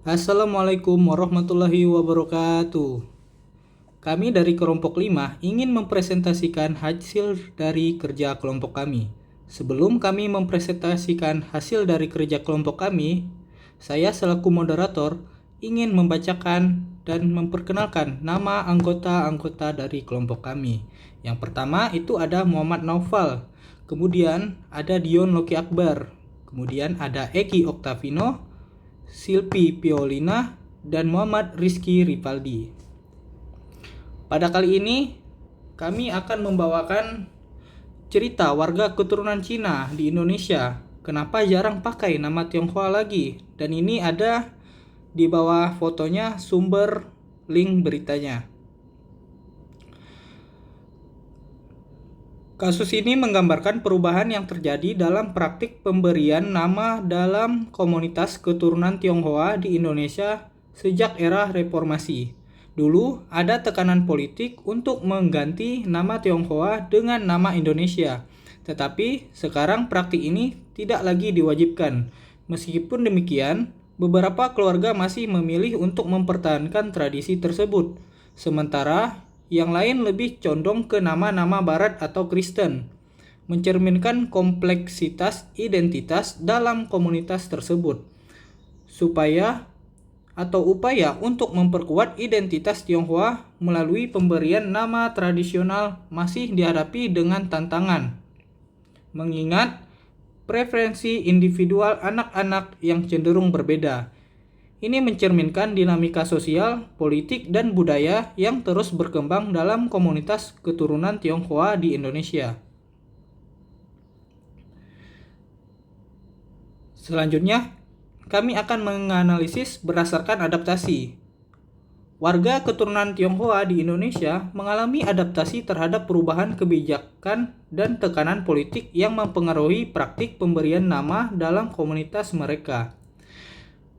Assalamualaikum warahmatullahi wabarakatuh. Kami dari kelompok 5 ingin mempresentasikan hasil dari kerja kelompok kami. Sebelum kami mempresentasikan hasil dari kerja kelompok kami, saya selaku moderator ingin membacakan dan memperkenalkan nama anggota-anggota dari kelompok kami. Yang pertama itu ada Muhammad Naufal, kemudian ada Dion Loki Akbar, kemudian ada Eki Oktavino, Silpi Piolina, dan Muhammad Rizky Ripaldi. Pada kali ini, kami akan membawakan cerita warga keturunan Cina di Indonesia. Kenapa jarang pakai nama Tionghoa lagi? Dan ini ada di bawah fotonya sumber link beritanya. Kasus ini menggambarkan perubahan yang terjadi dalam praktik pemberian nama dalam komunitas keturunan Tionghoa di Indonesia sejak era reformasi. Dulu ada tekanan politik untuk mengganti nama Tionghoa dengan nama Indonesia, tetapi sekarang praktik ini tidak lagi diwajibkan. Meskipun demikian, beberapa keluarga masih memilih untuk mempertahankan tradisi tersebut, sementara yang lain lebih condong ke nama-nama Barat atau Kristen, mencerminkan kompleksitas identitas dalam komunitas tersebut. Upaya untuk memperkuat identitas Tionghoa melalui pemberian nama tradisional masih dihadapi dengan tantangan, mengingat preferensi individual anak-anak yang cenderung berbeda. Ini mencerminkan dinamika sosial, politik, dan budaya yang terus berkembang dalam komunitas keturunan Tionghoa di Indonesia. Selanjutnya, kami akan menganalisis berdasarkan adaptasi. Warga keturunan Tionghoa di Indonesia mengalami adaptasi terhadap perubahan kebijakan dan tekanan politik yang mempengaruhi praktik pemberian nama dalam komunitas mereka.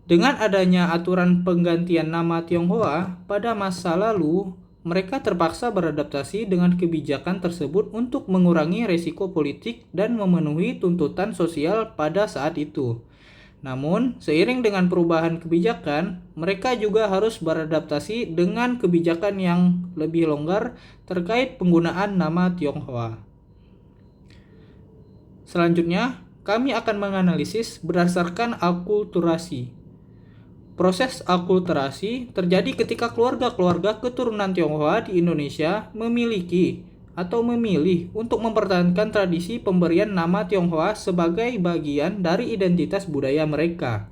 Dengan adanya aturan penggantian nama Tionghoa pada masa lalu, mereka terpaksa beradaptasi dengan kebijakan tersebut untuk mengurangi resiko politik dan memenuhi tuntutan sosial pada saat itu. Namun, seiring dengan perubahan kebijakan, mereka juga harus beradaptasi dengan kebijakan yang lebih longgar terkait penggunaan nama Tionghoa. Selanjutnya, kami akan menganalisis berdasarkan akulturasi. Proses akulturasi terjadi ketika keluarga-keluarga keturunan Tionghoa di Indonesia memilih untuk mempertahankan tradisi pemberian nama Tionghoa sebagai bagian dari identitas budaya mereka.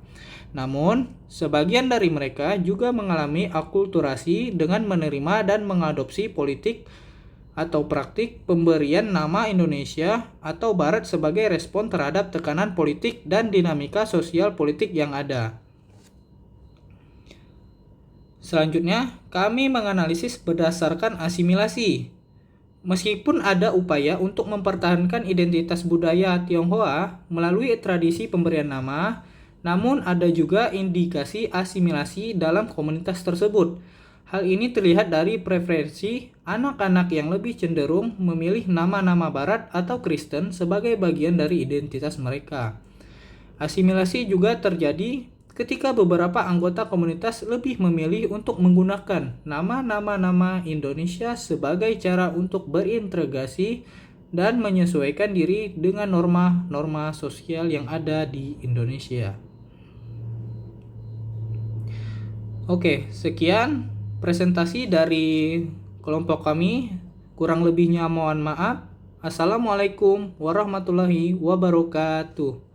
Namun, sebagian dari mereka juga mengalami akulturasi dengan menerima dan mengadopsi politik atau praktik pemberian nama Indonesia atau Barat sebagai respon terhadap tekanan politik dan dinamika sosial politik yang ada. Selanjutnya, kami menganalisis berdasarkan asimilasi. Meskipun ada upaya untuk mempertahankan identitas budaya Tionghoa melalui tradisi pemberian nama, namun ada juga indikasi asimilasi dalam komunitas tersebut. Hal ini terlihat dari preferensi anak-anak yang lebih cenderung memilih nama-nama Barat atau Kristen sebagai bagian dari identitas mereka. Asimilasi juga terjadi ketika beberapa anggota komunitas lebih memilih untuk menggunakan nama-nama Indonesia sebagai cara untuk berintegrasi dan menyesuaikan diri dengan norma-norma sosial yang ada di Indonesia. Oke, sekian presentasi dari kelompok kami. Kurang lebihnya mohon maaf. Assalamualaikum warahmatullahi wabarakatuh.